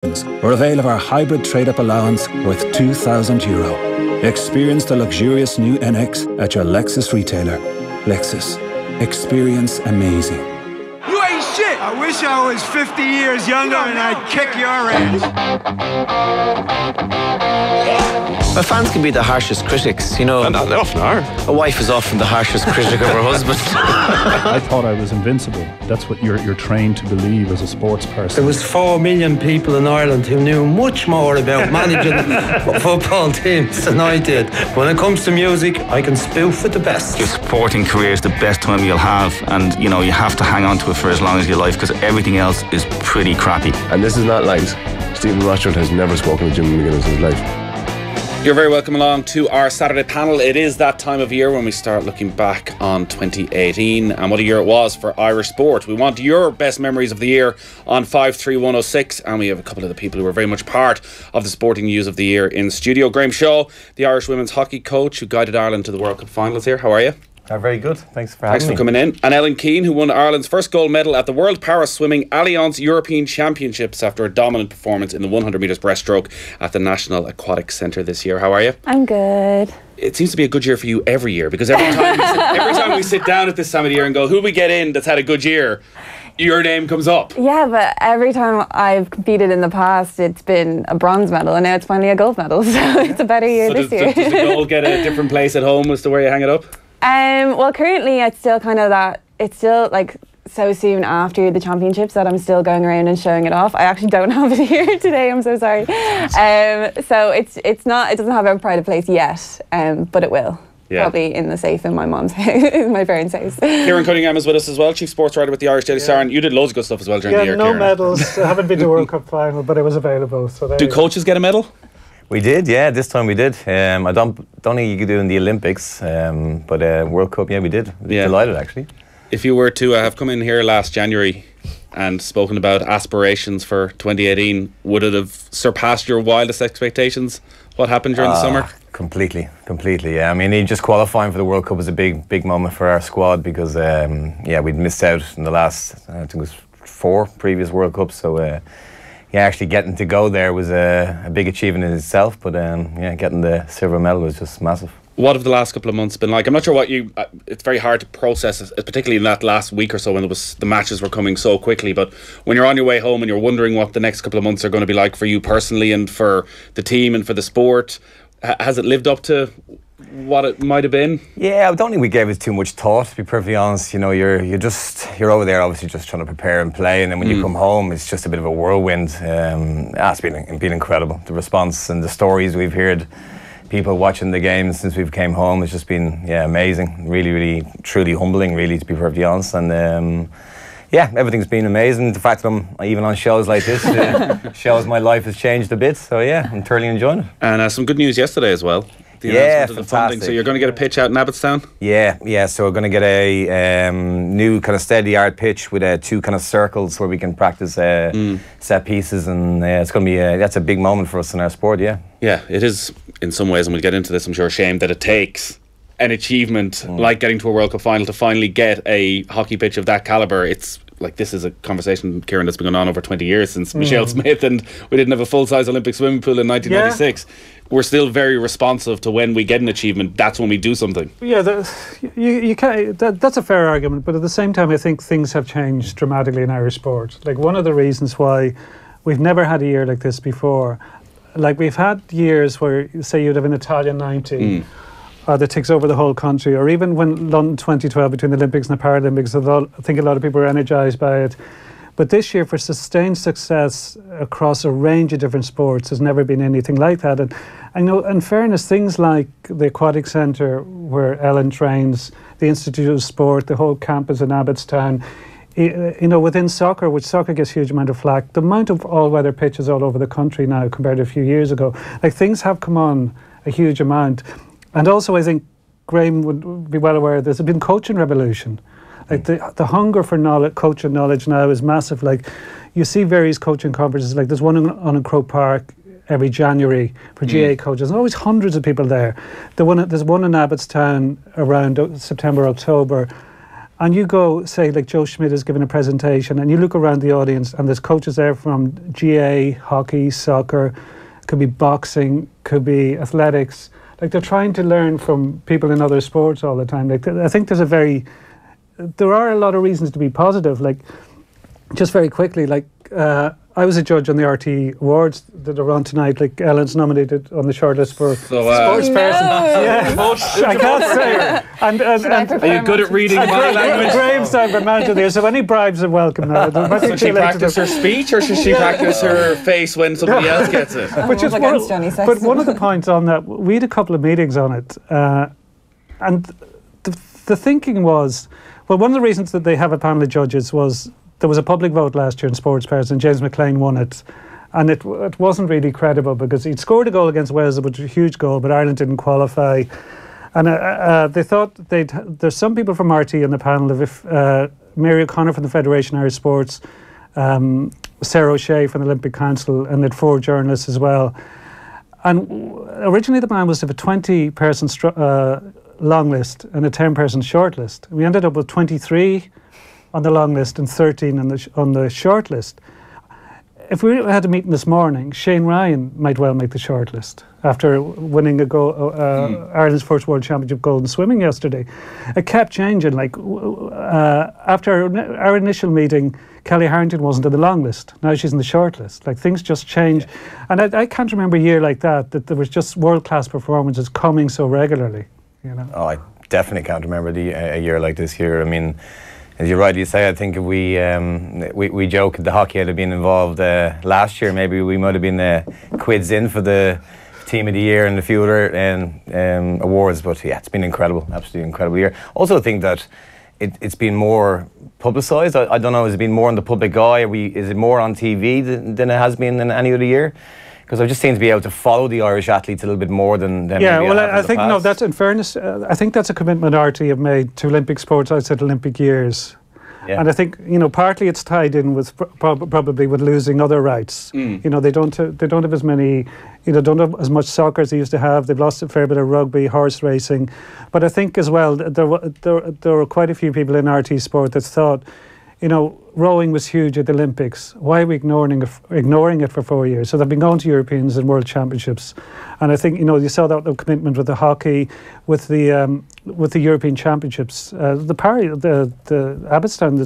or avail of our hybrid trade-up allowance worth €2,000. Experience the luxurious new NX at your Lexus retailer. Lexus. Experience amazing. You ain't shit! I wish I was 50 years younger and I'd kick your ass. Well, fans can be the harshest critics, you know. And they often are. A wife is often the harshest critic of her husband. I thought I was invincible. That's what you're trained to believe as a sports person. There was 4 million people in Ireland who knew much more about managing football teams than I did. When it comes to music, I can spoof with the best. Your sporting career is the best time you'll have, and you know you have to hang on to it for as long as your life, because everything else is pretty crappy. And this is not lies. Stephen Rothschild has never spoken to Jimmy McGuinness in his life. You're very welcome along to our Saturday panel. It is that time of year when we start looking back on 2018 and what a year it was for Irish sport. We want your best memories of the year on 53106, and we have a couple of the people who were very much part of the sporting news of the year in studio. Graham Shaw, the Irish women's hockey coach who guided Ireland to the World Cup finals here. How are you? Very good. Thanks for having me. Thanks for coming in. And Ellen Keane, who won Ireland's first gold medal at the World Para Swimming Allianz European Championships after a dominant performance in the 100 metres breaststroke at the National Aquatic Centre this year. How are you? I'm good. It seems to be a good year for you every year, because every time we sit down at this time of the year and go, who we get in that's had a good year, your name comes up. Yeah, but every time I've competed in the past, it's been a bronze medal, and now it's finally a gold medal, so it's a better year this year. Does the gold get a different place at home as to where you hang it up? Well, currently it's still kind of that, it's still like so soon after the championships that I'm still going around and showing it off. I actually don't have it here today, I'm so sorry. So it doesn't have a pride of place yet, but it will. Yeah. Probably in the safe in my mum's house, my parents' house. Kieran Cunningham is with us as well, chief sports writer with the Irish Daily Star, and you did loads of good stuff as well during the year. No medals. I haven't been to the World Cup final, but it was available. So do coaches get a medal? We did, yeah. This time we did. I don't think you could do it in the Olympics, but World Cup, yeah, we did. Delighted, actually. If you were to have come in here last January and spoken about aspirations for 2018, would it have surpassed your wildest expectations? What happened during the summer? Completely. Yeah, I mean, just qualifying for the World Cup was a big moment for our squad, because we'd missed out in the last, I think it was 4 previous World Cups, so. Actually getting to go there was a big achievement in itself, but getting the silver medal was just massive. What have the last couple of months been like? I'm not sure what it's very hard to process, particularly in that last week or so when the matches were coming so quickly, but when you're on your way home and you're wondering what the next couple of months are going to be like for you personally and for the team and for the sport, has it lived up to what it might have been? Yeah, I don't think we gave it too much thought, to be perfectly honest. You know, you're over there obviously just trying to prepare and play, and then when you come home it's just a bit of a whirlwind. It's been incredible. The response and the stories we've heard, people watching the games since we've came home, it's just been amazing. Really, truly humbling, really, to be perfectly honest. And everything's been amazing. The fact that I'm even on shows like this shows my life has changed a bit. So I'm thoroughly enjoying it. And some good news yesterday as well. The announcement of the funding. So you're going to get a pitch out in Abbottstown? Yeah. So we're going to get a new kind of state-of-the-art pitch with 2 kind of circles where we can practice set pieces, and it's going to be that's a big moment for us in our sport. Yeah, it is in some ways, and we'll get into this, I'm sure, a shame that it takes an achievement like getting to a World Cup final to finally get a hockey pitch of that calibre. It's like, this is a conversation, Kieran, that's been going on over 20 years since Michelle Smith, and we didn't have a full-size Olympic swimming pool in 1996. We're still very responsive to when we get an achievement, that's when we do something. Yeah, you can't, that's a fair argument, but at the same time I think things have changed dramatically in Irish sport. Like, one of the reasons why we've never had a year like this before, like we've had years where, say, you'd have an Italian 90 that takes over the whole country, or even when London 2012 between the Olympics and the Paralympics, I think a lot of people were energised by it. But this year, for sustained success across a range of different sports, there's never been anything like that. And I know, in fairness, things like the Aquatic Centre where Ellen trains, the Institute of Sport, the whole campus in Abbottstown, within soccer, which soccer gets a huge amount of flack, the amount of all-weather pitches all over the country now compared to a few years ago, like, things have come on a huge amount. And also, I think Graham would be well aware there's been coaching revolution. Like, the hunger for knowledge, coaching knowledge now is massive. Like, you see various coaching conferences, like there's one on Croke Park every January for GA coaches. There's always hundreds of people there. There's one in Abbottstown around September, October. and you go, say, like Joe Schmidt is giving a presentation, and you look around the audience, and there's coaches there from GA, hockey, soccer, could be boxing, could be athletics. Like, they're trying to learn from people in other sports all the time. Like, I think there are a lot of reasons to be positive. Like, just very quickly, like, I was a judge on the RT Awards that are on tonight. Like, Ellen's nominated on the shortlist for sports person. Yeah, I can't say. And are you good at reading body language? Graham's down for manager there, so any bribes are welcome now. So she practice her speech, or should she practice her face when somebody else gets it? Which is but one of the points on that, we had a couple of meetings on it, and the thinking was, well, one of the reasons that they have a panel of judges was there was a public vote last year in sports person, and James McLean won it. And it wasn't really credible because he'd scored a goal against Wales, which was a huge goal, but Ireland didn't qualify. And they thought there's some people from RT on the panel, Mary O'Connor from the Federation of Irish Sports, Sarah O'Shea from the Olympic Council, and they'd 4 journalists as well. And originally the plan was to have a 20-person long list and a 10-person short list. We ended up with 23 on the long list and 13 on the short list. If we had a meeting this morning, Shane Ryan might well make the short list after winning Ireland's first World Championship gold in swimming yesterday. It kept changing. Like, after our initial meeting, Kelly Harrington wasn't in the long list. Now she's in the short list. Like, things just change. And I can't remember a year like that there was just world-class performances coming so regularly. You know? Oh, I definitely can't remember a year like this year. I mean, as you rightly say, I think if we joke the hockey had been involved last year, maybe we might have been quids in for the team of the year and a few other awards. But yeah, it's been incredible, absolutely incredible year. Also, I think that it's been more publicised. I don't know, has it been more in the public eye? Is it more on TV than it has been in any other year? Because I just seem to be able to follow the Irish athletes a little bit more than maybe I think no. That's in fairness. I think that's a commitment RT have made to Olympic sports outside Olympic years, and I think partly it's tied in with probably with losing other rights. They don't have as many. Don't have as much soccer as they used to have. They've lost a fair bit of rugby, horse racing, but I think as well there were quite a few people in RT sport that thought, rowing was huge at the Olympics. Why are we ignoring it for 4 years? So they've been going to Europeans and World Championships, and I think you saw that commitment with the hockey, with the European Championships, the Abbottstown,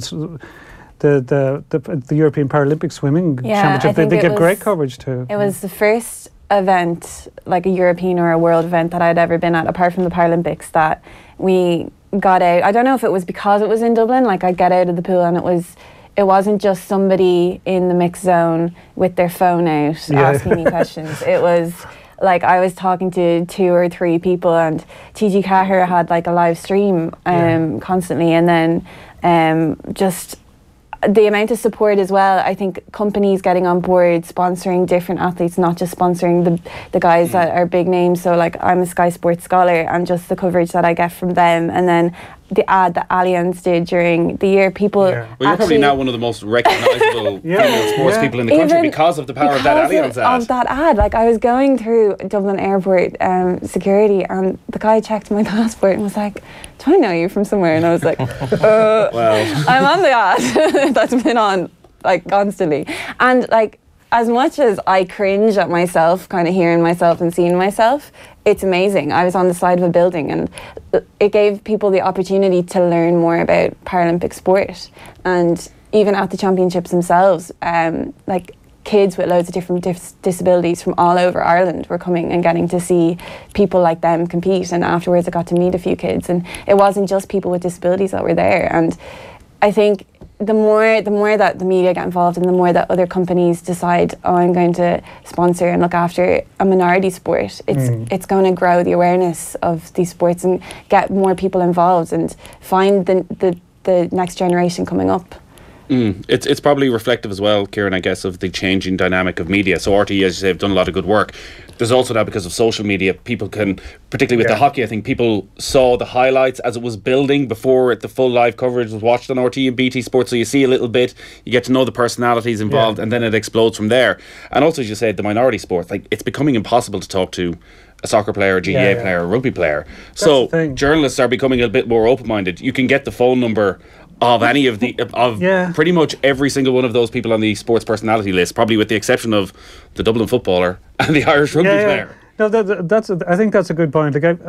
the European Paralympic Swimming Championship. They get great coverage too. It was the first event, like a European or a world event, that I'd ever been at, apart from the Paralympics, that we got out. I don't know if it was because it was in Dublin, like I'd get out of the pool and it wasn't just somebody in the mixed zone with their phone out asking me questions. It was like I was talking to 2 or 3 people, and TG Cahir had like a live stream constantly, and then just the amount of support as well. I think companies getting on board, sponsoring different athletes, not just sponsoring the guys that are big names. So like I'm a Sky Sports scholar, and just the coverage that I get from them, and then the ad that Allianz did during the year, people well, you're probably now one of the most recognisable female sports people in the country because of the power of that Allianz ad. Of that ad. Like, I was going through Dublin Airport security, and the guy checked my passport and was like, do I know you from somewhere? And I was like, well, I'm on the ad that's been on like constantly. And like, as much as I cringe at myself, kind of hearing myself and seeing myself, it's amazing. I was on the side of a building, and it gave people the opportunity to learn more about Paralympic sport. And even at the championships themselves, like kids with loads of different disabilities from all over Ireland were coming and getting to see people like them compete. And afterwards I got to meet a few kids, and it wasn't just people with disabilities that were there. And I think the more that the media get involved, and the more that other companies decide, I'm going to sponsor and look after a minority sport, it's going to grow the awareness of these sports and get more people involved and find the next generation coming up. It's probably reflective as well, Kieran, I guess, of the changing dynamic of media. So RTE, as you say, have done a lot of good work. There's also now, because of social media, people can, particularly with the hockey, I think people saw the highlights as it was building before the full live coverage was watched on RTE and BT Sports. So you see a little bit, you get to know the personalities involved, and then it explodes from there. And also, as you said, the minority sports, like, it's becoming impossible to talk to a soccer player, a GAA player, a rugby player. That's so journalists are becoming a bit more open-minded. You can get the phone number of any of the pretty much every single one of those people on the sports personality list, probably with the exception of the Dublin footballer and the Irish rugby player. No, I think that's a good point. Like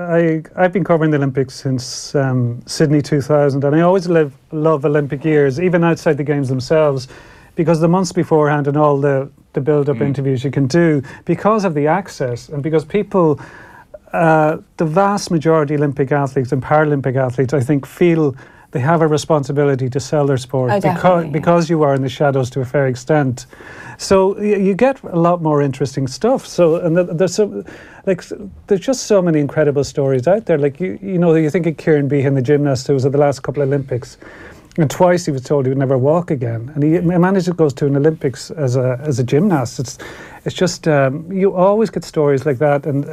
I've been covering the Olympics since Sydney 2000, and I always love Olympic years, even outside the games themselves, because the months beforehand and all the build-up interviews you can do, because of the access and because people, the vast majority of Olympic athletes and Paralympic athletes, I think, feel they have a responsibility to sell their sport because you are in the shadows to a fair extent. So you get a lot more interesting stuff. So there's just so many incredible stories out there. Like you know, you think of Kieran Behan, the gymnast who was at the last couple of Olympics, and twice he was told he would never walk again, and he managed to go to an Olympics as a gymnast. It's just you always get stories like that, and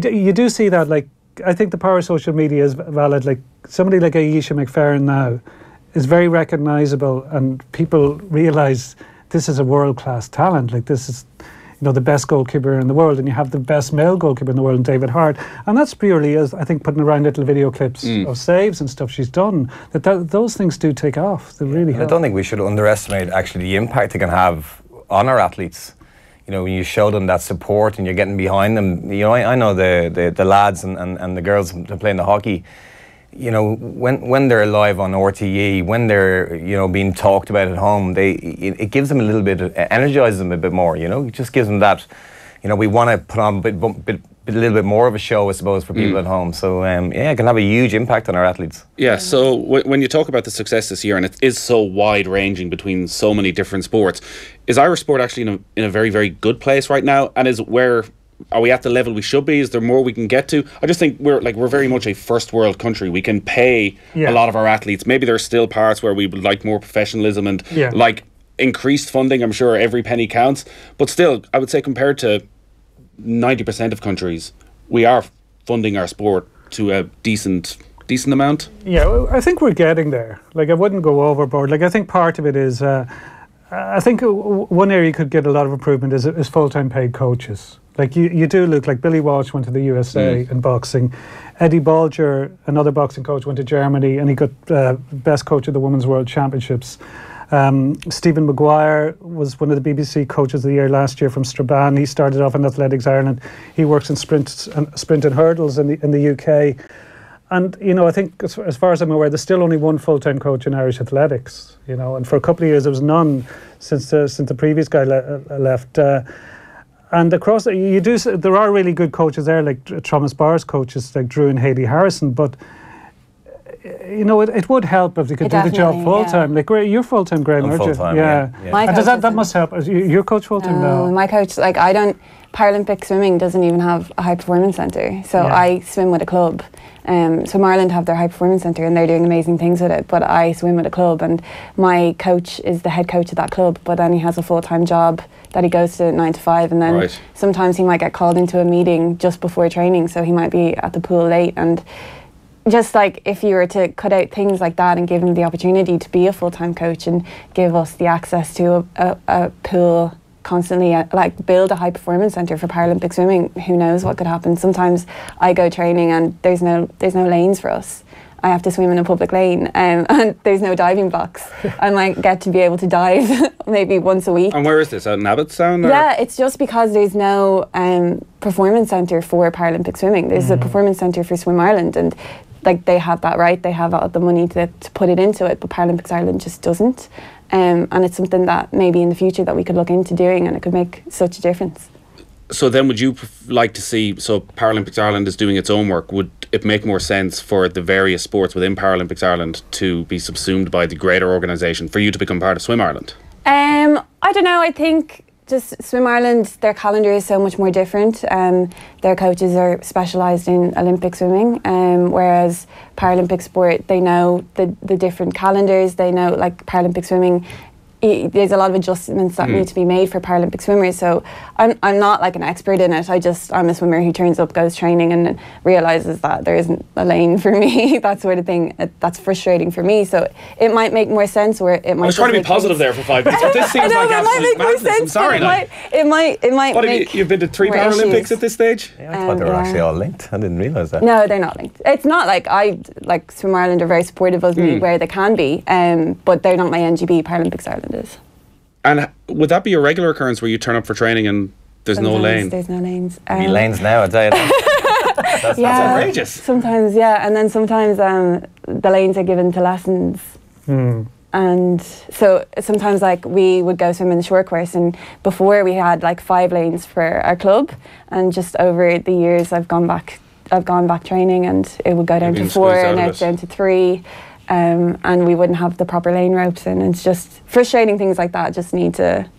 you do see that. Like, I think the power of social media is valid. Like somebody like Aisha McFerrin now is very recognisable, and people realise this is a world-class talent. Like, this is, you know, the best goalkeeper in the world, and you have the best male goalkeeper in the world, David Hart, and that's purely as I think putting around little video clips of saves and stuff she's done. Those things do take off. They really help. I don't think we should underestimate actually the impact it can have on our athletes. You know, when you show them that support and you're getting behind them. You know, I know the lads and the girls that play in the hockey. You know, when they're live on RTE, when they're, you know, being talked about at home, it gives them a little bit, energizes them a bit more. You know, it just gives them that. You know, we want to put on a little bit more of a show, I suppose, for people at home. So it can have a huge impact on our athletes. Yeah. So when you talk about the success this year, and it is so wide ranging between so many different sports, is Irish sport actually in a very, very good place right now? And are we at the level we should be? Is there more we can get to? I just think we're very much a first world country. We can pay a lot of our athletes. Maybe there's still parts where we would like more professionalism and like increased funding. I'm sure every penny counts, but still, I would say compared to 90% of countries, we are funding our sport to a decent amount. Yeah, I think we're getting there. Like, I wouldn't go overboard. Like, I think part of it is, I think one area you could get a lot of improvement is full-time paid coaches. Like, you do look like Billy Walsh went to the USA in boxing. Eddie Balger, another boxing coach, went to Germany and he got best coach of the Women's World Championships. Stephen Mcguire was one of the BBC coaches of the year last year from Strabane. He started off in Athletics Ireland. He works in sprint and hurdles in the UK. And, you know, I think as far as I'm aware, there's still only one full-time coach in Irish athletics, you know, and for a couple of years there was none since the previous guy left. And across, there are really good coaches there, like Thomas Barr's coaches, like Drew and Hayley Harrison, but you know, it would help if they could do the job full-time. Like, you're full-time, Graham, aren't you? Full-time, yeah. And that must help. Your coach full-time now? My coach, like, Paralympic swimming doesn't even have a high performance centre, so I swim with a club. So Ireland have their high performance centre and they're doing amazing things with it, but I swim with a club and my coach is the head coach of that club, but then he has a full-time job that he goes to 9 to 5, and then sometimes he might get called into a meeting just before training, so he might be at the pool late. And just like, if you were to cut out things like that and give him the opportunity to be a full-time coach and give us the access to a pool constantly, like build a high performance centre for Paralympic swimming, who knows what could happen. Sometimes I go training and there's no lanes for us. I have to swim in a public lane and there's no diving box. I might get to be able to dive maybe once a week. And where is this, out in Abbottstown? Yeah, it's just because there's no performance centre for Paralympic swimming. There's a performance centre for Swim Ireland, and like, they have that right, they have all the money to put it into it, but Paralympics Ireland just doesn't. And it's something that maybe in the future that we could look into doing, and it could make such a difference. So then would you like to see, so Paralympics Ireland is doing its own work, would it make more sense for the various sports within Paralympics Ireland to be subsumed by the greater organisation, for you to become part of Swim Ireland? I don't know, I think just Swim Ireland, their calendar is so much more different. Their coaches are specialised in Olympic swimming, whereas Paralympic sport, they know the different calendars. They know, like, Paralympic swimming, there's a lot of adjustments that need to be made for Paralympic swimmers. So I'm not like an expert in it. I'm a swimmer who turns up, goes training, and realises that there isn't a lane for me. That sort of thing. That's frustrating for me. So it might make more sense, or it might. I was trying to be positive there for 5 minutes, but this seems like absolute madness. I'm sorry. It might. What have you've been to 3 Paralympics issues at this stage? Yeah, I thought they were actually all linked. I didn't realise that. No, they're not linked. It's not like Swim Ireland are very supportive of me where they can be, but they're not my NGB. Paralympics Ireland is. And would that be a regular occurrence where you turn up for training and there's no lane? There's no lanes. Any lanes now, I tell you that. That's outrageous. Sometimes, yeah. And then sometimes the lanes are given to lessons. And so sometimes, like, we would go swim in the short course, and before we had like 5 lanes for our club, and just over the years I've gone back training, and it would go down to 4, and now it's down to 3. And we wouldn't have the proper lane ropes, and it's just frustrating. Things like that just need to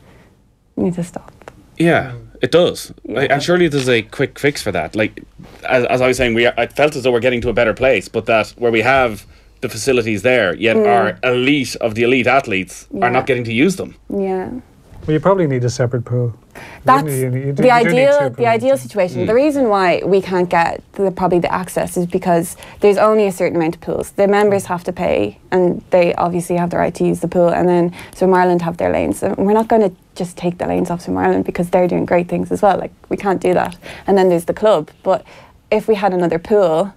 stop. Yeah, it does. Yeah. And surely there's a quick fix for that. Like, as I was saying, I felt as though we're getting to a better place, but that where we have the facilities there, yet our elite of the elite athletes are not getting to use them. Yeah. Well, you probably need a separate pool. That's the ideal situation. The reason why we can't get probably the access is because there's only a certain amount of pools. The members have to pay, and they obviously have the right to use the pool, and then Swim Ireland have their lanes. So we're not going to just take the lanes off Swim Ireland, because they're doing great things as well. Like, we can't do that. And then there's the club. But if we had another pool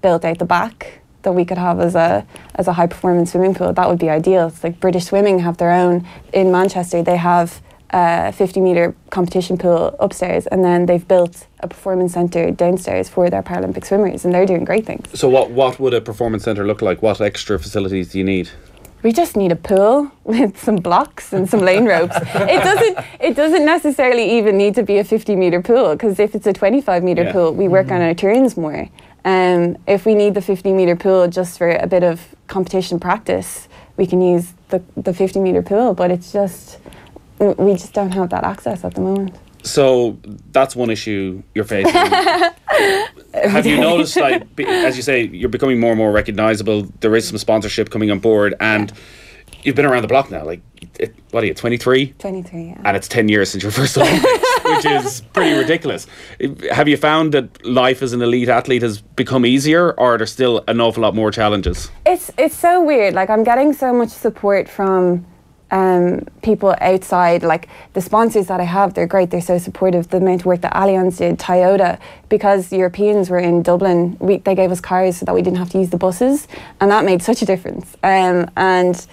built out the back that we could have as a high performance swimming pool, that would be ideal. It's like British Swimming have their own in Manchester. They have a 50-metre competition pool upstairs, and then they've built a performance centre downstairs for their Paralympic swimmers, and they're doing great things. So what would a performance centre look like? What extra facilities do you need? We just need a pool with some blocks and some lane ropes. It doesn't necessarily even need to be a 50-metre pool, because if it's a 25-metre pool, we work on our turns more. If we need the 50-metre pool just for a bit of competition practice, we can use the 50-metre pool, but it's just, we just don't have that access at the moment. So that's one issue you're facing. Have you noticed, like, as you say, you're becoming more and more recognisable, there is some sponsorship coming on board, and you've been around the block now, like, what are you, 23? 23, yeah. And it's 10 years since your first Olympics, which is pretty ridiculous. Have you found that life as an elite athlete has become easier, or are there still an awful lot more challenges? It's so weird. Like, I'm getting so much support from people outside. Like, the sponsors that I have, they're great. They're so supportive. The amount of work that Allianz did, Toyota, because Europeans were in Dublin, they gave us cars so that we didn't have to use the buses, and that made such a difference. And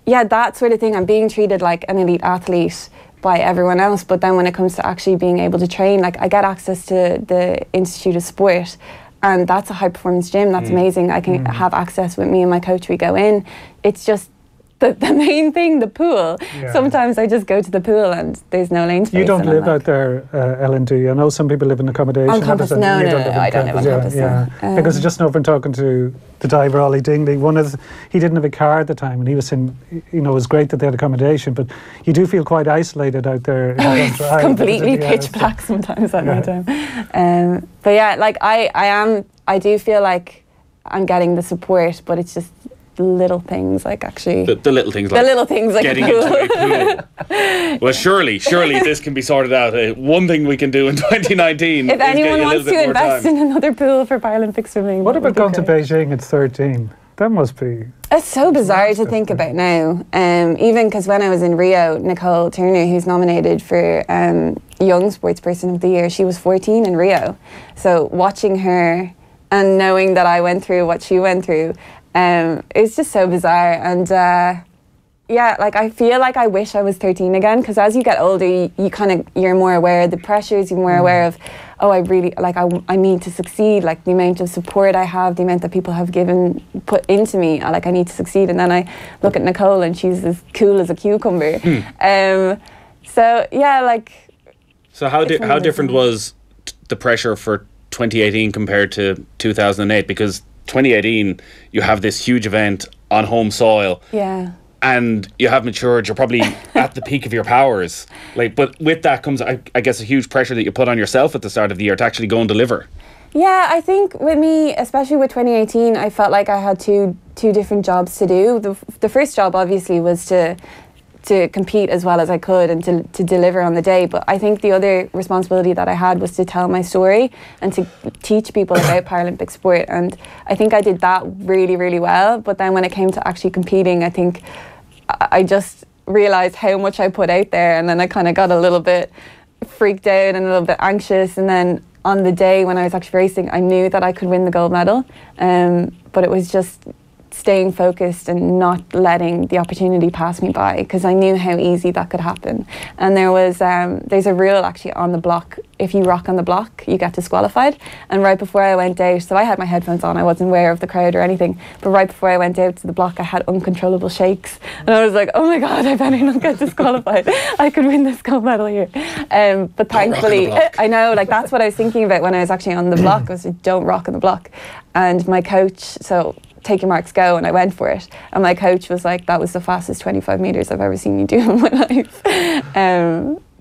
yeah, that sort of thing. I'm being treated like an elite athlete by everyone else, but then when it comes to actually being able to train, like, I get access to the Institute of Sport, and that's a high performance gym. That's amazing. I can have access with me and my coach. We go in. It's just the main thing, the pool. Yeah. Sometimes I just go to the pool and there's no lane space. You don't live out there, Ellen, do you? I know some people live in accommodation. On campus? No, I don't live on campus. Yeah. Because just over and talking to the diver Ollie Dingley, he didn't have a car at the time, and he was saying, it was great that they had accommodation, but you do feel quite isolated out there. It's completely pitch black sometimes at night time. But yeah, like, I do feel like I'm getting the support, but it's just the little things, like, actually the little things, like the little things, like getting into a pool. Well, surely this can be sorted out. One thing we can do in 2019 if anyone wants to invest in another pool for Paralympic swimming. What about going to Beijing at 13? That must be... It's so bizarre to think about now. Even because when I was in Rio, Nicole Turner, who's nominated for Young Sportsperson of the Year, she was 14 in Rio. So watching her and knowing that I went through what she went through, it's just so bizarre. And yeah, like, I feel like I wish I was 13 again, because as you get older, you're more aware of the pressures, you're more aware of, I really, like, I need to succeed, like, the amount of support I have, the amount that people have put into me, like, I need to succeed. And then I look at Nicole and she's as cool as a cucumber. So yeah, like... So how different was the pressure for 2018 compared to 2008? Because 2018, you have this huge event on home soil. Yeah. and you have matured, you're probably at the peak of your powers. Like, but with that comes, I guess, a huge pressure that you put on yourself at the start of the year to actually go and deliver. Yeah, I think with me, especially with 2018, I felt like I had two different jobs to do. The first job obviously was to compete as well as I could and to deliver on the day. But I think the other responsibility that I had was to tell my story and to teach people about Paralympic sport. And I think I did that really, really well. But then when it came to actually competing, I think I just realised how much I put out there. And then I kind of got a little bit freaked out and a little bit anxious. And then on the day when I was actually racing, I knew that I could win the gold medal. But it was just staying focused and not letting the opportunity pass me by, because I knew how easy that could happen. And there's a rule actually on the block: if you rock on the block, you get disqualified. And right before I went out, so I had my headphones on, I wasn't aware of the crowd or anything, but right before I went out to the block, I had uncontrollable shakes, and I was like, oh my god, I better not get disqualified. I could win this gold medal here. But thankfully, I know, like, that's what I was thinking about when I was actually on the block, was don't rock on the block. And my coach, so take your marks, go, and I went for it. And my coach was like, that was the fastest 25 metres I've ever seen you do in my life.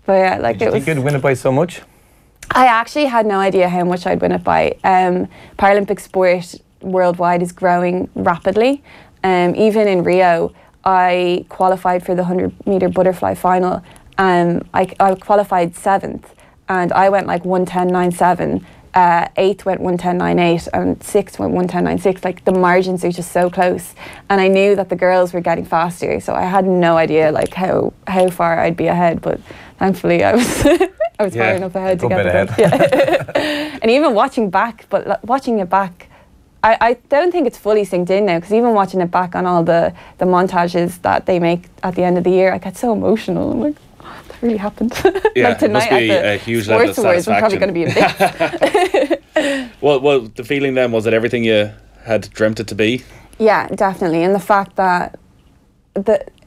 But yeah, like, Did you think you'd win it by so much? I actually had no idea how much I'd win it by. Paralympic sport worldwide is growing rapidly. Even in Rio, I qualified for the 100-metre butterfly final. I qualified 7th, and I went like 1:10.97. 8th went 1:10.98 and 6th went 1:10.96. Like, the margins are just so close, and I knew that the girls were getting faster, so I had no idea like how far I'd be ahead. But thankfully, I was I was far enough ahead to get there. Yeah. And even watching it back, I don't think it's fully synced in now, because even watching it back on all the montages that they make at the at the year, I get so emotional. I'm like, that really happened. Yeah, like tonight, it must be a huge level of satisfaction. I'm probably going to be in bits. Well, the feeling then, was it everything you had dreamt it to be? Yeah, definitely. And the fact that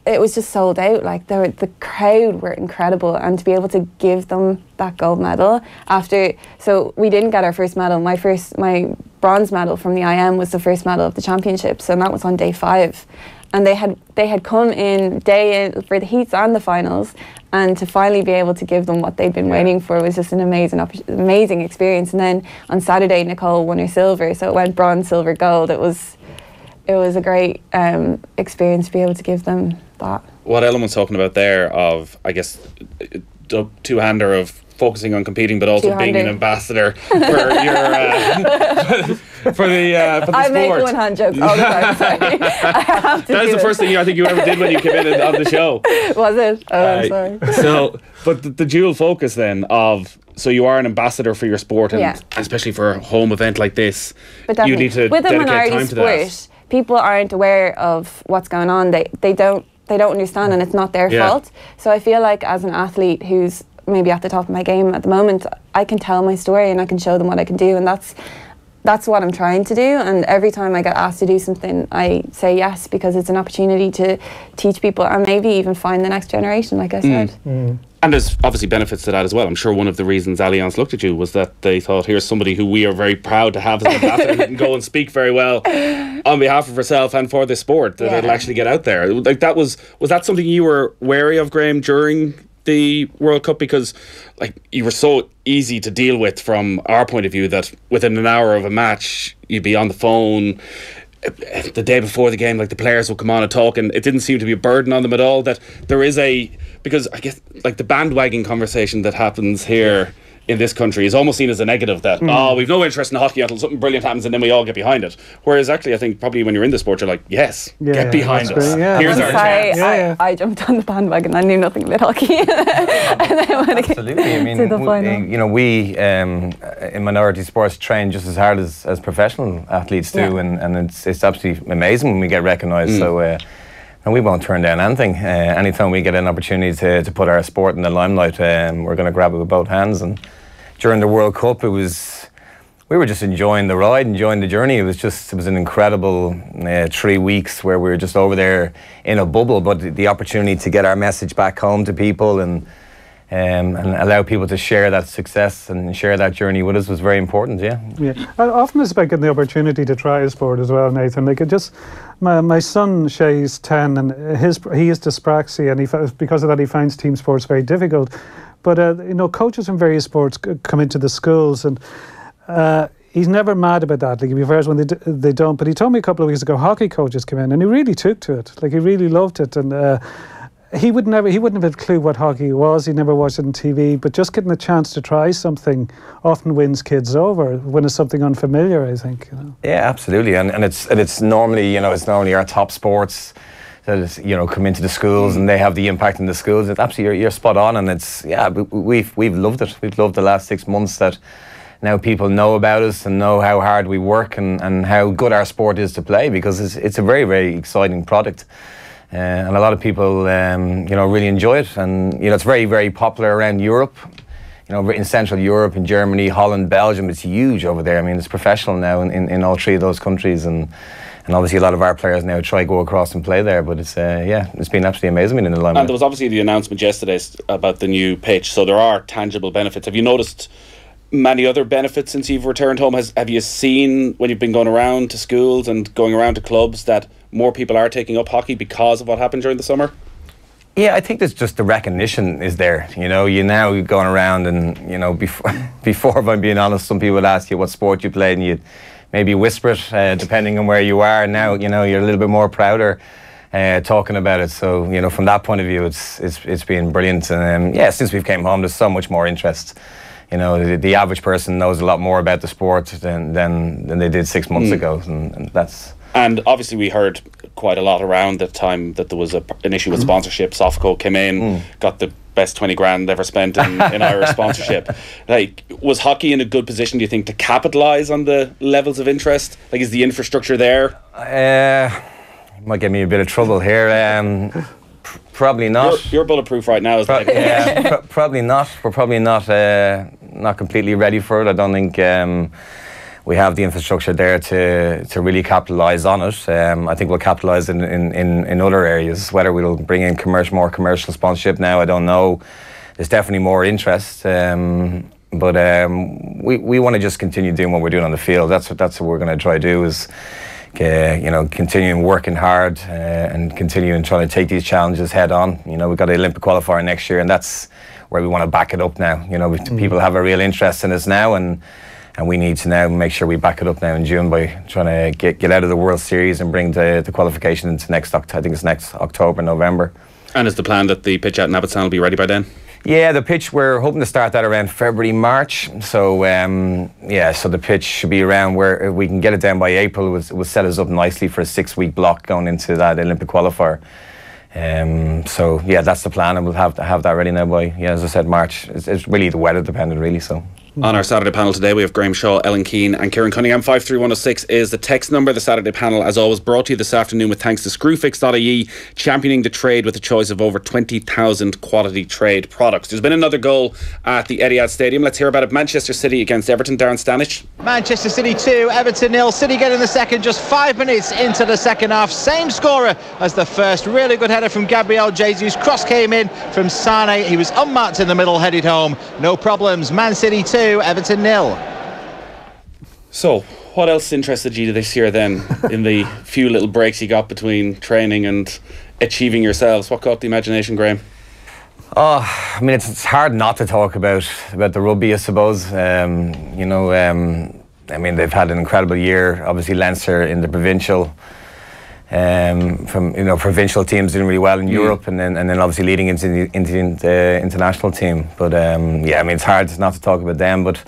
it was just sold out. Like, the crowd were incredible, and to be able to give them that gold medal after. So we didn't get our first medal. My bronze medal from the IM was the first medal of the championships, and that was on day 5. And they had come in day in for the heats and the finals, and to finally be able to give them what they'd been waiting for was just an amazing experience. And then on Saturday, Nicole won her silver, so it went bronze, silver, gold. It was a great experience to be able to give them that. What Ellen was talking about there, of, I guess, two-hander of focusing on competing, but also being an ambassador for your for the sport. I make one-hand jokes all the time. Sorry, I have to. That's the first thing I think you ever did when you came in on the show. Was it? Oh, I'm sorry. So, but the dual focus then of. So you are an ambassador for your sport, and especially for a home event like this, you need to dedicate time to that. People aren't aware of what's going on. They don't understand, and it's not their fault. So I feel like, as an athlete who's maybe at the top of my game at the moment, I can tell my story and I can show them what I can do, and that's what I'm trying to do. And every time I get asked to do something, I say yes, because it's an opportunity to teach people and maybe even find the next generation, like I said. And there's obviously benefits to that as well. I'm sure one of the reasons Allianz looked at you was that they thought, here's somebody who we are very proud to have as an ambassador, who can go and speak very well on behalf of herself and for the sport, that it'll actually get out there. Like, was that something you were wary of, Graham, during the World Cup? Because, like, you were so easy to deal with from our point of view that within an hour of a match you'd be on the phone. The day before the game, like, the players would come on and talk, and it didn't seem to be a burden on them at all. That there is because I guess, like, the bandwagon conversation that happens here in this country is almost seen as a negative, that we've no interest in hockey until something brilliant happens and then we all get behind it. Whereas actually, I think probably when you're in the sport, you're like, get behind us. Here's our chance. I jumped on the bandwagon. I knew nothing about hockey. Absolutely. I mean, you know, we in minority sports train just as hard as professional athletes do, and it's absolutely amazing when we get recognised. So. And we won't turn down anything. Anytime we get an opportunity to put our sport in the limelight, we're going to grab it with both hands. And during the World Cup, we were just enjoying the ride, enjoying the journey. It was an incredible 3 weeks where we were just over there in a bubble. But the opportunity to get our message back home to people, and and allow people to share that success and share that journey with us was very important. Yeah. Often it's about getting the opportunity to try a sport as well, Nathan. Like it just, my son Shay's 10, and he has dyspraxia, and because of that he finds team sports very difficult. But coaches from various sports come into the schools, and he's never mad about that. Like he prefers when they don't. But he told me a couple of weeks ago, hockey coaches come in, and he really took to it. Like he really loved it, and. He wouldn't have a clue what hockey was. He never watched it on TV. But just getting the chance to try something often wins kids over when it's something unfamiliar, I think. Yeah, absolutely. And it's normally our top sports that come into the schools and they have the impact in the schools. It's absolutely you're spot on, and we've loved it. We've loved the last 6 months that now people know about us and know how hard we work and how good our sport is to play, because it's a very, very exciting product. And a lot of people, really enjoy it, and it's very, very popular around Europe. In Central Europe, in Germany, Holland, Belgium, it's huge over there. I mean, it's professional now in all three of those countries, and obviously a lot of our players now try to go across and play there. But it's been absolutely amazing in the limelight. And there was obviously the announcement yesterday about the new pitch, so there are tangible benefits. Have you noticed many other benefits since you've returned home? Have you seen, when you've been going around to schools and going around to clubs, that more people are taking up hockey because of what happened during the summer? Yeah, I think there's just the recognition is there. You're now going around, and before, if I'm being honest, some people would ask you what sport you played, and you'd maybe whisper it depending on where you are. And now you're a little bit more prouder talking about it. So from that point of view, it's been brilliant. And since we've came home, there's so much more interest. The average person knows a lot more about the sport than they did 6 months ago, and that's. And obviously we heard quite a lot around the time that there was an issue with sponsorship. Softco came in, got the best 20 grand ever spent in Irish sponsorship. Like, was hockey in a good position, do you think, to capitalise on the levels of interest? Like, is the infrastructure there? Might get me a bit of trouble here. Probably not. You're bulletproof right now. Probably not. We're probably not completely ready for it. I don't think we have the infrastructure there to really capitalise on it. I think we'll capitalise in other areas. Whether we'll bring in more commercial sponsorship now, I don't know. There's definitely more interest. But we want to just continue doing what we're doing on the field. That's what we're going to try to do, is continuing working hard and continuing trying to take these challenges head on. We've got the Olympic qualifier next year, and that's where we want to back it up now. People have a real interest in us now, and we need to now make sure we back it up now in June by trying to get out of the World Series and bring the qualification into next October, November. And is the plan that the pitch out in Abbottstown will be ready by then? Yeah, the pitch, we're hoping to start that around February, March. So, so the pitch should be around where we can get it down by April. Will set us up nicely for a 6-week block going into that Olympic qualifier. That's the plan, and we'll have that ready now by, as I said, March. It's really the weather dependent, really, so. On our Saturday panel today, we have Graham Shaw, Ellen Keane and Kieran Cunningham. 53106 is the text number. The Saturday panel, as always, brought to you this afternoon with thanks to Screwfix.ie, championing the trade with a choice of over 20,000 quality trade products. There's been another goal at the Etihad Stadium. Let's hear about it. Manchester City against Everton. Darren Stanich. Manchester City 2, Everton 0. City getting the second just 5 minutes into the second half. Same scorer as the first. Really good header from Gabriel Jesus. Cross came in from Sane. He was unmarked in the middle, headed home. No problems. Man City 2, Everton 0. So, what else interested you this year then, in the few little breaks you got between training and achieving yourselves? What caught the imagination, Graham? Oh, I mean, it's hard not to talk about the rugby, I suppose. I mean, they've had an incredible year. Obviously, Leinster in the provincial. Provincial teams doing really well in Europe, and then obviously leading into the international team. But I mean, it's hard not to talk about them. But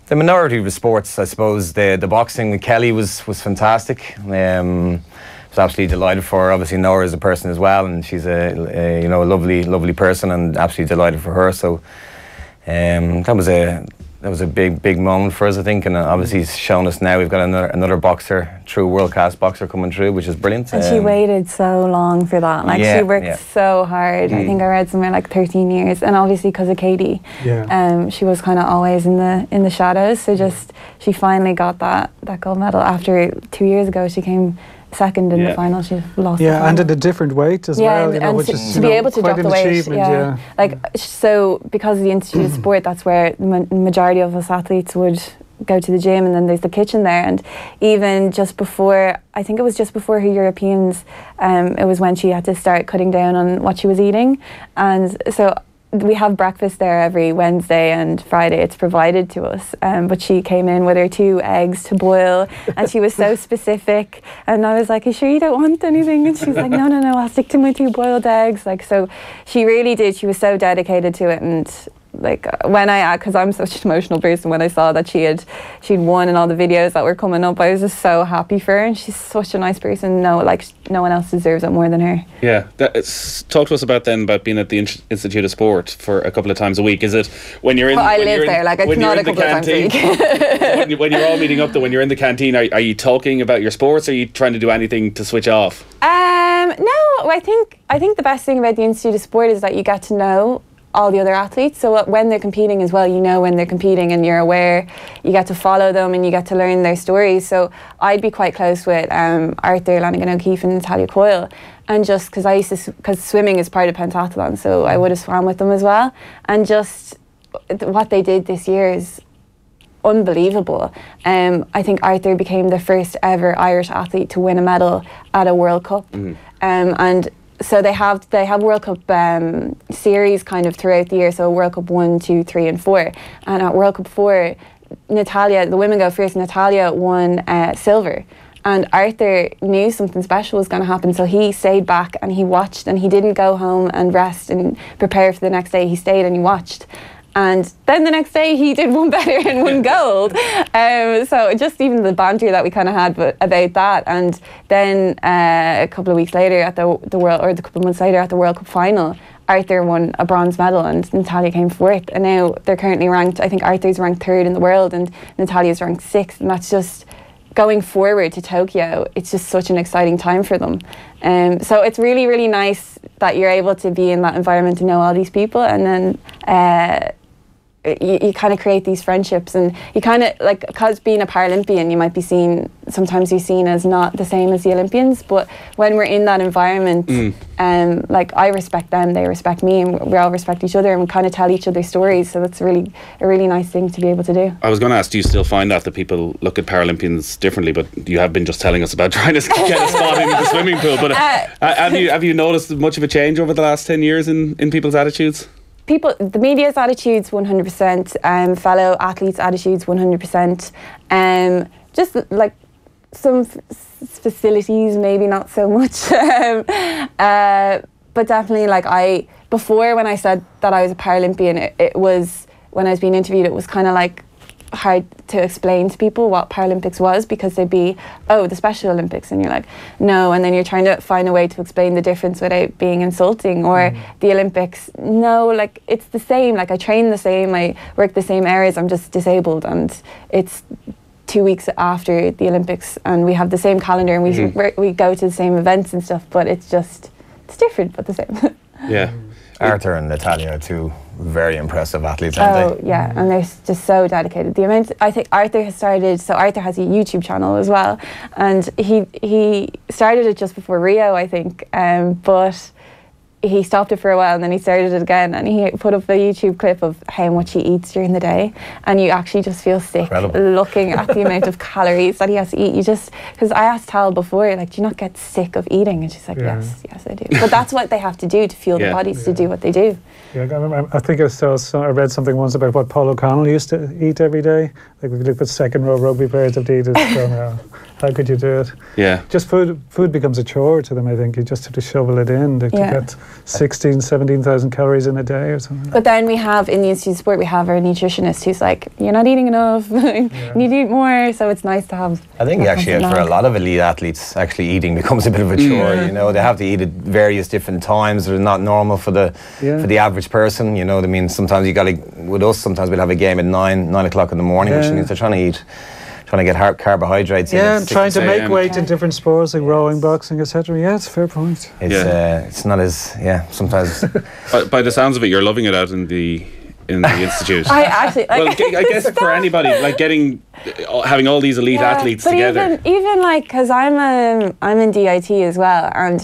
the minority of the sports, I suppose, the boxing with Kelly was fantastic. I was absolutely delighted for her. Obviously, know her as a person as well, and she's a lovely person, and absolutely delighted for her. So that was a big moment for us, I think, and obviously he's shown us now we've got another boxer, true world-class boxer coming through, which is brilliant. And she waited so long for that. Like, she worked so hard. I think I read somewhere like 13 years, and obviously because of Katie, she was kind of always in the shadows. So just she finally got that gold medal after 2 years ago. She came second in the final. She lost. Yeah, and at a different weight as well. And which is to be able to drop the weight. Yeah. Like, so because of the Institute of Sport, that's where the majority of us athletes would go to the gym, and then there's the kitchen there. And even just before, I think it was just before her Europeans, it was when she had to start cutting down on what she was eating. And so we have breakfast there every Wednesday and Friday. It's provided to us. But she came in with her 2 eggs to boil, and she was so specific. And I was like, "Are you sure you don't want anything?" And she's like, no, I'll stick to my 2 boiled eggs. Like, so she really did. She was so dedicated to it. And like, when because I'm such an emotional person, when I saw that she'd won in all the videos that were coming up, I was just so happy for her. And she's such a nice person. No one else deserves it more than her. Yeah, talk to us about being at the Institute of Sport for a couple of times a week. Is it when you're in? Well, I live there. Like, it's not a couple of times a week. when you're all meeting up, though, when you're in the canteen, are you talking about your sports? Or are you trying to do anything to switch off? No, I think the best thing about the Institute of Sport is that you get to know all the other athletes. So when they're competing as well, you know when they're competing and you're aware, you get to follow them and you get to learn their stories. So I'd be quite close with Arthur, Lanigan O'Keefe and Natalia Coyle. And just because swimming is part of pentathlon, so I would have swam with them as well. And just what they did this year is unbelievable. I think Arthur became the first ever Irish athlete to win a medal at a World Cup. And so they have World Cup series kind of throughout the year. So World Cup 1, 2, 3 and 4. And at World Cup 4, Natalia, the women go first, Natalia won silver. And Arthur knew something special was going to happen, so he stayed back and he watched, and he didn't go home and rest and prepare for the next day. He stayed and he watched. And then the next day he did one better and won gold. So just even the banter that we kind of had about that. And then a couple of weeks later at the World, or a couple of months later at the World Cup final, Arthur won a bronze medal and Natalia came 4th. And now they're currently ranked, I think Arthur's ranked 3rd in the world and Natalia's ranked 6th. And that's just going forward to Tokyo. It's just such an exciting time for them. So it's really, really nice that you're able to be in that environment and know all these people. And then you kind of create these friendships, and you kind of, like, because being a Paralympian, you might be sometimes you're seen as not the same as the Olympians, but when we're in that environment, like, I respect them, they respect me, and we all respect each other, and we kind of tell each other stories, so it's a really nice thing to be able to do. I was going to ask, do you still find that people look at Paralympians differently, but you have been just telling us about trying to get a spot in the swimming pool, but have you noticed much of a change over the last 10 years in people's attitudes? The media's attitudes 100%, fellow athletes' attitudes 100%, just like some facilities maybe not so much, but definitely, like, before, when I said that I was a Paralympian, it was, when I was being interviewed, it was kind of like hard to explain to people what Paralympics was, because they'd be, oh, the Special Olympics, and you're like, no, and then you're trying to find a way to explain the difference without being insulting, or the Olympics, no, like, it's the same, like, I train the same, I work the same areas, I'm just disabled, and it's 2 weeks after the Olympics and we have the same calendar and we go to the same events and stuff, but it's different but the same. Yeah. Arthur and Natalia are 2 very impressive athletes, aren't they? Yeah, and they're just so dedicated. The amount, I think Arthur has started, so Arthur has a YouTube channel as well, and he started it just before Rio, I think, but he stopped it for a while and then he started it again, and he put up a YouTube clip of how much he eats during the day, and you actually just feel sick looking at the amount of calories that he has to eat. You just, because I asked Tal before, like, do you not get sick of eating? And she's like, yes I do. But that's what they have to do to fuel the bodies to do what they do. Yeah, I think I read something once about what Paul O'Connell used to eat every day. Like, we look at second row rugby players have to eat it. So, how could you do it? Yeah. Just food becomes a chore to them, I think. You just have to shovel it in to get 16,000, 17,000 calories in a day or something. But then we have, in the Institute of Sport, we have our nutritionist who's like, you're not eating enough, you need to eat more, so it's nice to have. I think actually for a lot of elite athletes, actually eating becomes a bit of a chore, you know, they have to eat at various different times that are not normal for the average person, you know what I mean? Sometimes you got to, with us, sometimes we'll have a game at 9 o'clock in the morning, which means they're trying to get carbohydrates in. Yeah, trying to make weight in different sports like rowing, boxing, etc. Yeah, it's a fair point. It's not as sometimes. By the sounds of it, you're loving it out in the in the institute. I actually, like, well, I guess for anybody, like having all these elite athletes together. Even like, because I'm in DIT as well, and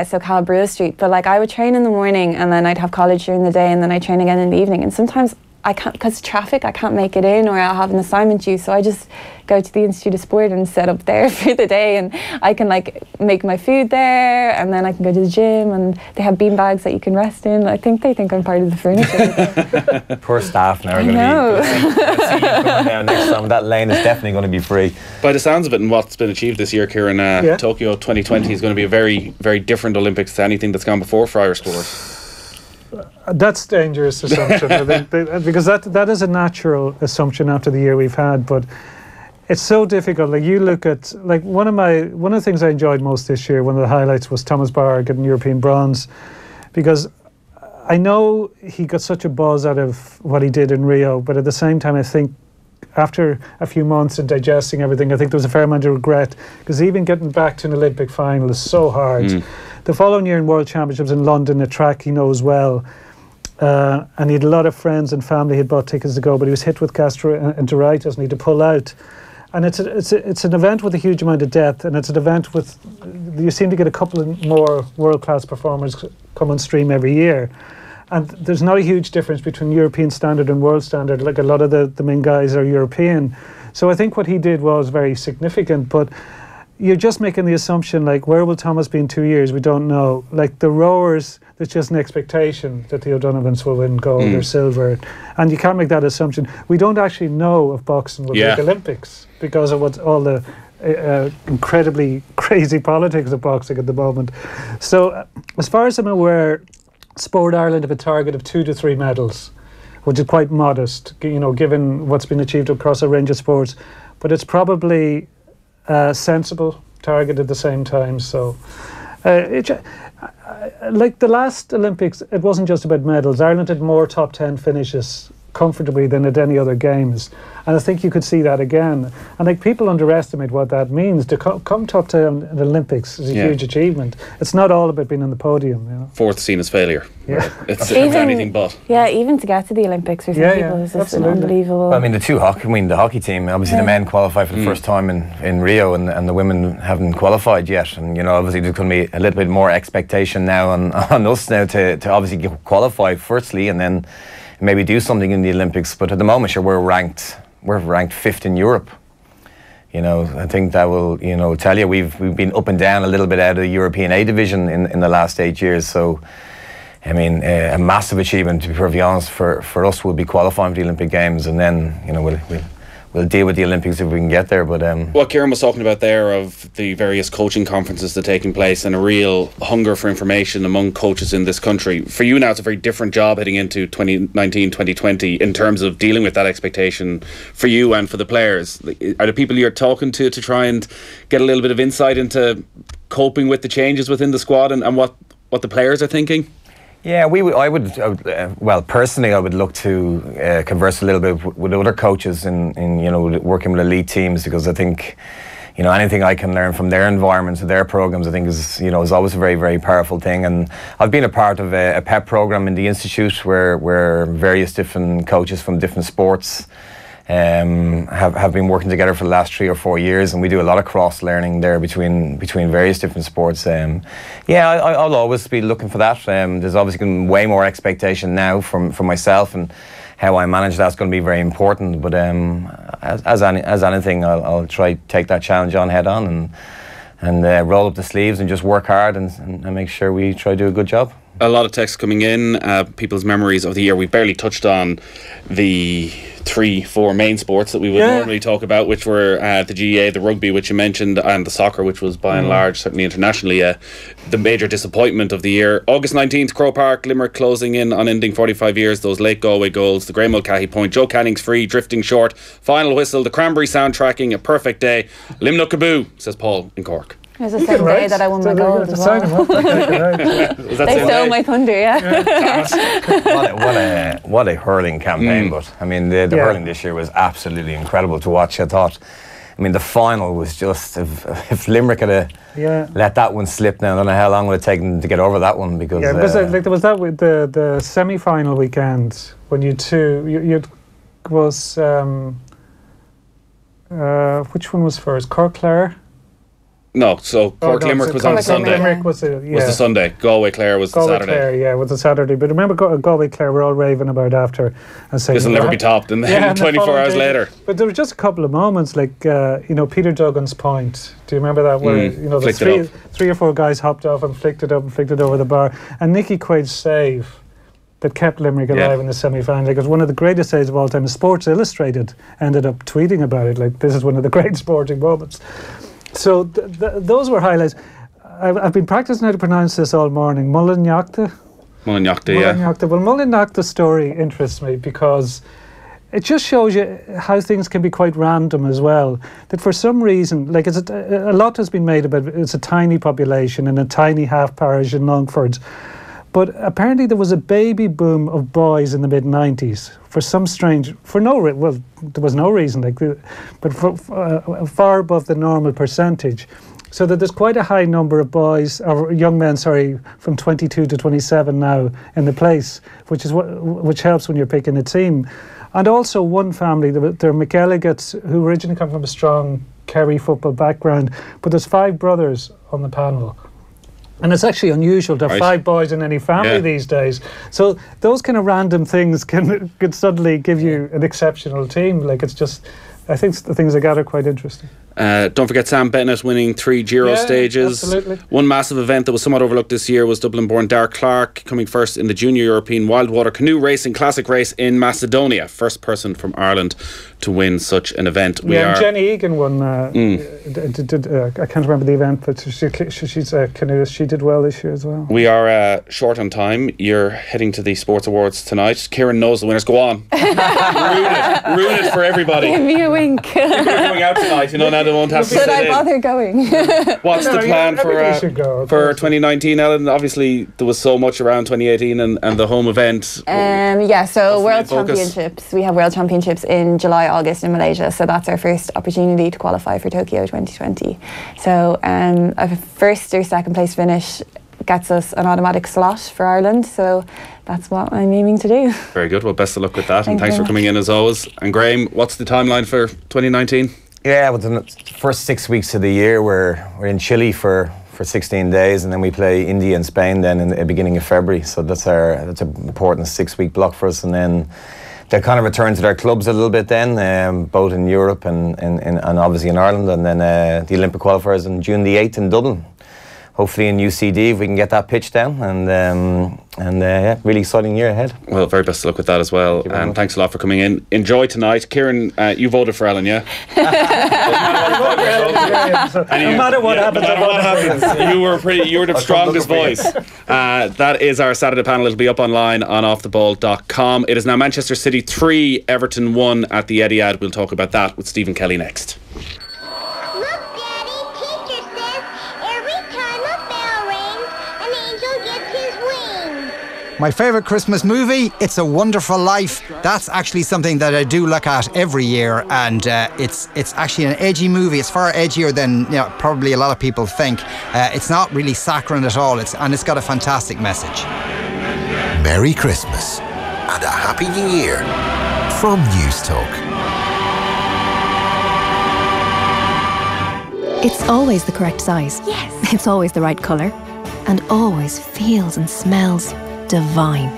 so Calabria Street. But like, I would train in the morning, and then I'd have college during the day, and then I train again in the evening. And sometimes I can't, because traffic, I can't make it in, or I'll have an assignment due, so I just go to the Institute of Sport and set up there for the day, and I can like make my food there, and then I can go to the gym, and they have bean bags that you can rest in. I think they think I'm part of the furniture. Poor staff now are going to be see you coming down next time. That lane is definitely going to be free. By the sounds of it and what's been achieved this year, Kieran, Tokyo 2020 is going to be a very, very different Olympics to anything that's gone before for Irish sport. That's a dangerous assumption, I think, because that is a natural assumption after the year we've had, but it's so difficult. Like, you look at, like, one of the things I enjoyed most this year, one of the highlights was Thomas Bauer getting European bronze, because I know he got such a buzz out of what he did in Rio, but at the same time, I think after a few months and digesting everything, I think there was a fair amount of regret, because even getting back to an Olympic final is so hard. The following year in World Championships in London, a track he knows well, and he had a lot of friends and family had bought tickets to go, but he was hit with gastroenteritis and he had to pull out. And it's an event with a huge amount of depth, and it's an event with, you seem to get a couple of more world-class performers come on stream every year. And there's not a huge difference between European standard and world standard. Like, a lot of the main guys are European. So I think what he did was very significant, but you're just making the assumption, like, where will Thomas be in 2 years? We don't know. Like, the rowers, there's just an expectation that the O'Donovans will win gold or silver, and you can't make that assumption. We don't actually know if boxing will make Olympics because of what all the incredibly crazy politics of boxing at the moment. So, as far as I'm aware, Sport Ireland have a target of 2 to 3 medals, which is quite modest, you know, given what's been achieved across a range of sports. But it's probably sensible target at the same time. So like the last Olympics, it wasn't just about medals. Ireland had more top 10 finishes comfortably than at any other games, and I think you could see that again. And like, people underestimate what that means. To come top 10 in the Olympics is a huge achievement. It's not all about being on the podium, you know. Fourth seen as failure. It's anything but. Yeah, even to get to the Olympics for some people is just unbelievable. Well, I mean, the hockey team, obviously the men qualified for the first time in Rio, and the women haven't qualified yet. And, you know, obviously there's going to be a little bit more expectation now on us now to obviously qualify firstly, and then maybe do something in the Olympics. But at the moment, sure, we're ranked 5th in Europe. You know, I think that will, you know, tell you we've been up and down a little bit out of the European A division in the last 8 years. So, I mean, a massive achievement, to be perfectly honest, for us will be qualifying for the Olympic Games, and then, you know, we'll deal with the Olympics if we can get there. But what Kieran was talking about there, of the various coaching conferences that are taking place, and a real hunger for information among coaches in this country. For you now, it's a very different job heading into 2019, 2020 in terms of dealing with that expectation for you and for the players. Are the people you're talking to try and get a little bit of insight into coping with the changes within the squad and what the players are thinking? Yeah, I would personally, I would look to converse a little bit with other coaches in you know, working with elite teams, because I think, you know, anything I can learn from their environments and their programs, I think is always a very, very powerful thing. And I've been a part of a PEP program in the Institute where various different coaches from different sports have been working together for the last 3 or 4 years, and we do a lot of cross learning there between various different sports. I'll always be looking for that. There's obviously way more expectation now from myself, and how I manage that's going to be very important. But as anything, I'll try to take that challenge on head on and roll up the sleeves and just work hard and make sure we try to do a good job. A lot of texts coming in, people's memories of the year. We've barely touched on the 3-4 main sports that we would normally talk about, which were the GAA, the rugby, which you mentioned, and the soccer, which was by and large, certainly internationally, the major disappointment of the year. August 19th, Croke Park, Limerick closing in on ending 45 years, those late Galway goals, the Grey Mulcahy point, Joe Canning's free, drifting short, final whistle, the Cranberry soundtracking, a perfect day. Limno Kaboo, says Paul in Cork. It was the same day that I won my gold as well. They stole my thunder, What a hurling campaign, but I mean the hurling this year was absolutely incredible to watch. I thought I mean, the final was just, if Limerick had let that one slip now, I don't know how long it would have taken to get over that one, because... Yeah, because there was that with the semi-final weekend, when you was... which one was first? Cork-Clare? No, so Cork-Limerick was on Sunday. Limerick was the Sunday. Galway-Clare was the Saturday. Galway-Clare, was the Saturday. But remember, Galway-Clare were all raving about after and saying... This will never be topped, and then 24 hours later. But there were just a couple of moments, like, Peter Duggan's point. Do you remember that? Where, the three or four guys hopped off and flicked it up and flicked it over the bar. And Nicky Quaid's save that kept Limerick alive in the semi-final. It was one of the greatest saves of all time. Sports Illustrated ended up tweeting about it, like, this is one of the great sporting moments. So those were highlights. I've been practicing how to pronounce this all morning. Mullinachta? Mullinachta, yeah. Well, Mullinachta's story interests me because it just shows you how things can be quite random as well. That for some reason, like a lot has been made about it. It's a tiny population in a tiny half parish in Longford. But apparently there was a baby boom of boys in the mid-90s there was no reason, but far above the normal percentage. So that there's quite a high number of boys, or young men, from 22 to 27 now in the place, which helps when you're picking a team. And also one family, they're McElligots, who originally come from a strong Kerry football background, but there's 5 brothers on the panel. And it's actually unusual to have 5 boys in any family these days. So those kind of random things can suddenly give you an exceptional team. Like, it's just, I think the things I gather are quite interesting. Don't forget Sam Bennett winning 3 Giro stages. Absolutely. One massive event that was somewhat overlooked this year was Dublin-born Dark Clark coming first in the Junior European Wildwater Canoe Racing Classic Race in Macedonia. First person from Ireland to win such an event. And Jenny Egan won. I can't remember the event, but she's a canoeist. She did well this year as well. We are short on time. You're heading to the Sports Awards tonight. Kieran knows the winners. Go on. Ruin it for everybody. Give me a wink. People are going out tonight, now they won't have to sit in. Should I bother going? What's the plan for 2019, Ellen? Obviously, there was so much around 2018 and the home event. So World Championships. We have World Championships in July, August in Malaysia. So that's our first opportunity to qualify for Tokyo 2020. So a first or second place finish gets us an automatic slot for Ireland. So that's what I'm aiming to do. Very good. Well, best of luck with that. And thanks for coming in as always. And Graham, what's the timeline for 2019? Yeah, well, the first 6 weeks of the year we're in Chile for 16 days, and then we play India and Spain then in the beginning of February. So that's an important 6-week block for us, and then they'll kind of return to their clubs a little bit then, both in Europe and obviously in Ireland, and then the Olympic qualifiers on June the 8th in Dublin. Hopefully in UCD if we can get that pitch down, and really exciting year ahead. Well, very best of luck with that as well, and thanks a lot for coming in. Enjoy tonight. Kieran, you voted for Ellen, yeah? No matter what happens, you were the strongest voice. That is our Saturday panel. It'll be up online on offtheball.com. It is now Manchester City 3, Everton 1 at the Etihad. We'll talk about that with Stephen Kelly next. My favourite Christmas movie, It's a Wonderful Life. That's actually something that I do look at every year, and it's actually an edgy movie. It's far edgier than probably a lot of people think. It's not really saccharine at all, and it's got a fantastic message. Merry Christmas and a Happy New Year from News Talk. It's always the correct size. Yes. It's always the right colour, and always feels and smells divine.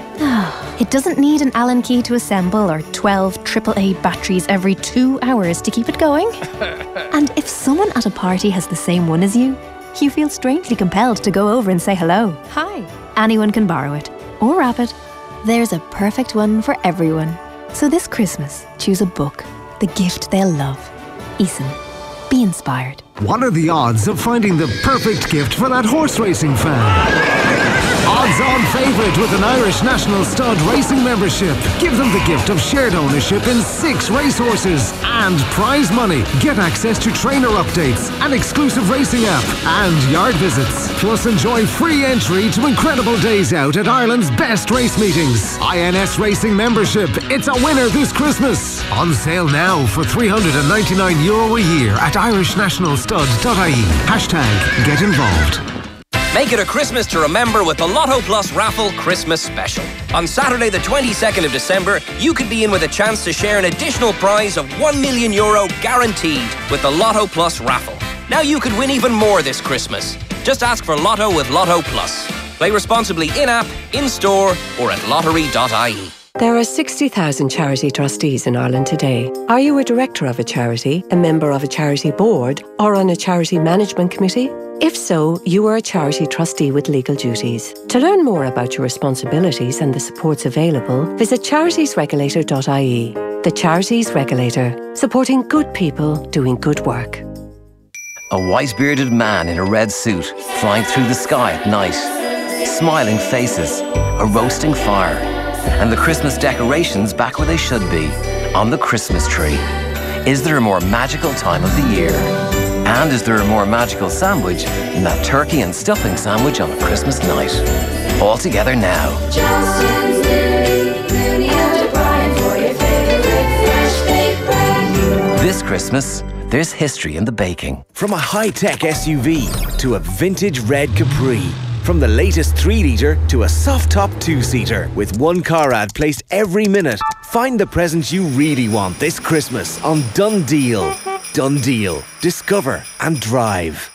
It doesn't need an Allen key to assemble or 12 AAA batteries every 2 hours to keep it going. And if someone at a party has the same one as you feel strangely compelled to go over and say hello. Hi. Anyone can borrow it or wrap it. There's a perfect one for everyone. So this Christmas, choose a book, the gift they'll love. Eason. Be inspired. What are the odds of finding the perfect gift for that horse racing fan? Odds-on favourite with an Irish National Stud Racing membership. Give them the gift of shared ownership in 6 racehorses and prize money. Get access to trainer updates, an exclusive racing app and yard visits. Plus enjoy free entry to incredible days out at Ireland's best race meetings. INS Racing membership. It's a winner this Christmas. On sale now for €399 a year at irishnationalstud.ie. Hashtag get involved. Make it a Christmas to remember with the Lotto Plus Raffle Christmas Special. On Saturday the 22nd of December, you could be in with a chance to share an additional prize of €1 million guaranteed with the Lotto Plus Raffle. Now you could win even more this Christmas. Just ask for Lotto with Lotto Plus. Play responsibly in-app, in-store or at lottery.ie. There are 60,000 charity trustees in Ireland today. Are you a director of a charity, a member of a charity board, or on a charity management committee? If so, you are a charity trustee with legal duties. To learn more about your responsibilities and the supports available, visit charitiesregulator.ie. The Charities Regulator, supporting good people doing good work. A white-bearded man in a red suit, flying through the sky at night. Smiling faces, a roasting fire, and the Christmas decorations back where they should be, on the Christmas tree. Is there a more magical time of the year? And is there a more magical sandwich than that turkey and stuffing sandwich on a Christmas night? All together now. Justin's Looney and O'Brien for your favourite fresh baked bread. This Christmas, there's history in the baking. From a high-tech SUV to a vintage red Capri. From the latest 3-litre to a soft-top 2-seater. With one car ad placed every minute. Find the present you really want this Christmas on Done Deal. Done Deal. Discover and drive.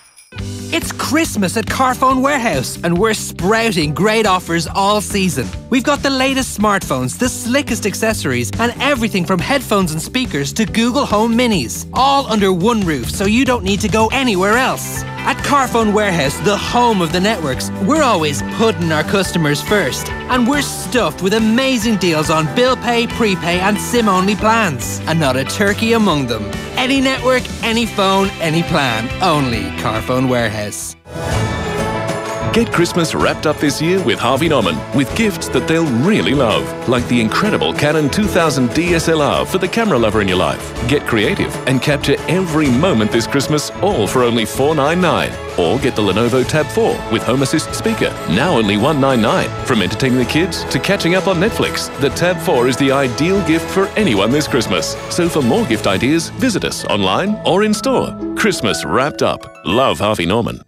It's Christmas at Carphone Warehouse and we're sprouting great offers all season. We've got the latest smartphones, the slickest accessories and everything from headphones and speakers to Google Home Minis. All under one roof so you don't need to go anywhere else. At Carphone Warehouse, the home of the networks, we're always putting our customers first. And we're stuffed with amazing deals on bill pay, prepay and SIM-only plans. And not a turkey among them. Any network, any phone, any plan. Only Carphone Warehouse. Get Christmas wrapped up this year with Harvey Norman with gifts that they'll really love, like the incredible Canon 2000 DSLR for the camera lover in your life. Get creative and capture every moment this Christmas, all for only $499. Or get the Lenovo Tab 4 with Home Assist speaker, now only $199. From entertaining the kids to catching up on Netflix, the Tab 4 is the ideal gift for anyone this Christmas. So for more gift ideas, visit us online or in store. Christmas wrapped up. Love Harvey Norman.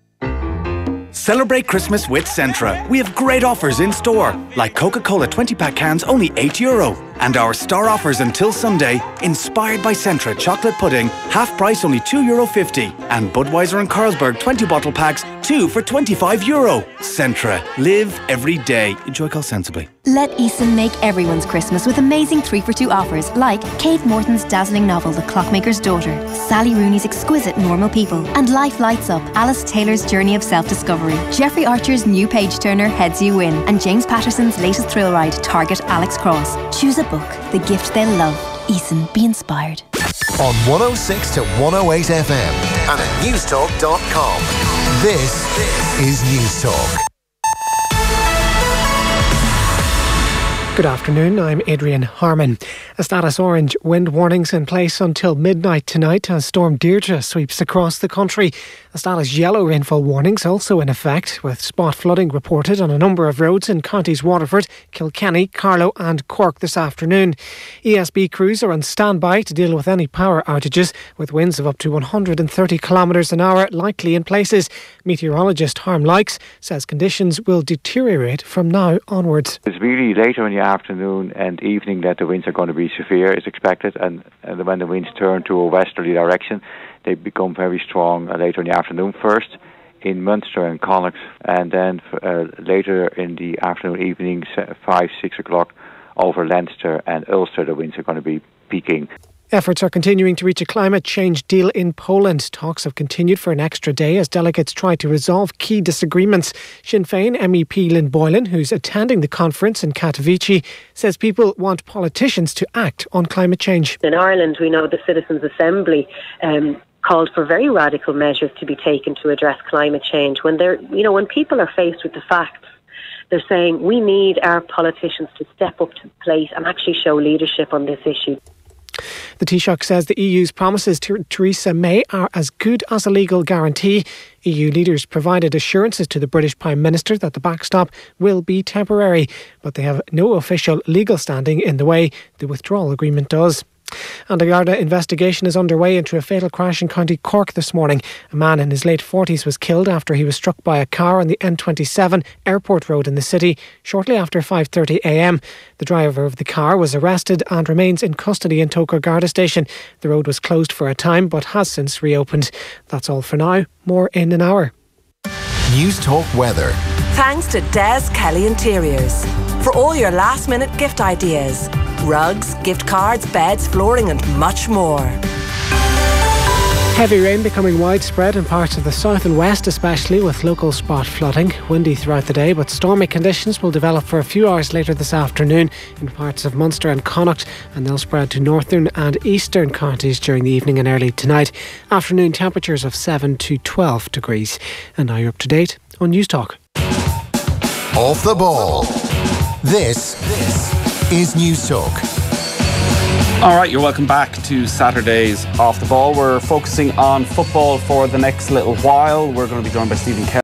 Celebrate Christmas with Centra. We have great offers in store, like Coca-Cola 20-pack cans only €8. And our star offers until Sunday, inspired by Centra chocolate pudding, half price only €2.50. And Budweiser and Carlsberg 20-bottle packs, 2 for €25. Centra. Live every day. Enjoy cost sensibly. Let Eason make everyone's Christmas with amazing 3-for-2 offers like Kate Morton's dazzling novel The Clockmaker's Daughter, Sally Rooney's exquisite Normal People, and Life Lights Up, Alice Taylor's journey of self-discovery. Jeffrey Archer's new page-turner, Heads You Win, and James Patterson's latest thrill ride, Target Alex Cross. Choose a book, the gift they'll love. Eason, be inspired. On 106 to 108 FM and at newstalk.com. This is News Talk. Good afternoon, I'm Adrian Harmon. A status orange wind warning's in place until midnight tonight as Storm Deirdre sweeps across the country. A status yellow rainfall warning's also in effect, with spot flooding reported on a number of roads in counties Waterford, Kilkenny, Carlow and Cork this afternoon. ESB crews are on standby to deal with any power outages, with winds of up to 130 kilometres an hour likely in places. Meteorologist Harm Likes says conditions will deteriorate from now onwards. It's really later in the afternoon and evening that the winds are going to be severe, is expected, and when the winds turn to a westerly direction, they become very strong later in the afternoon first in Munster and Connacht, and then later in the afternoon, evening, 5-6 o'clock over Leinster and Ulster, the winds are going to be peaking. Efforts are continuing to reach a climate change deal in Poland. Talks have continued for an extra day as delegates try to resolve key disagreements. Sinn Féin MEP Lynn Boylan, who's attending the conference in Katowice, says people want politicians to act on climate change. In Ireland, we know the Citizens' Assembly called for very radical measures to be taken to address climate change. When people are faced with the facts they're saying we need our politicians to step up to the plate and actually show leadership on this issue. The Taoiseach says the EU's promises to Theresa May are as good as a legal guarantee. EU leaders provided assurances to the British Prime Minister that the backstop will be temporary, but they have no official legal standing in the way the withdrawal agreement does. And a Garda investigation is underway into a fatal crash in County Cork this morning. A man in his late 40s was killed after he was struck by a car on the N27 Airport Road in the city shortly after 5:30 a.m. The driver of the car was arrested and remains in custody in Toker Garda Station. The road was closed for a time but has since reopened. That's all for now. More in an hour. News Talk Weather. Thanks to Des Kelly Interiors for all your last minute gift ideas. Rugs, gift cards, beds, flooring and much more. Heavy rain becoming widespread in parts of the south and west, especially with local spot flooding. Windy throughout the day, but stormy conditions will develop for a few hours later this afternoon in parts of Munster and Connacht, and they'll spread to northern and eastern counties during the evening and early tonight. Afternoon temperatures of 7 to 12 degrees. And now you're up to date on News Talk. Off the ball. This is News Talk. All right, you're welcome back to Saturday's Off the Ball. We're focusing on football for the next little while. We're going to be joined by Stephen Kelly.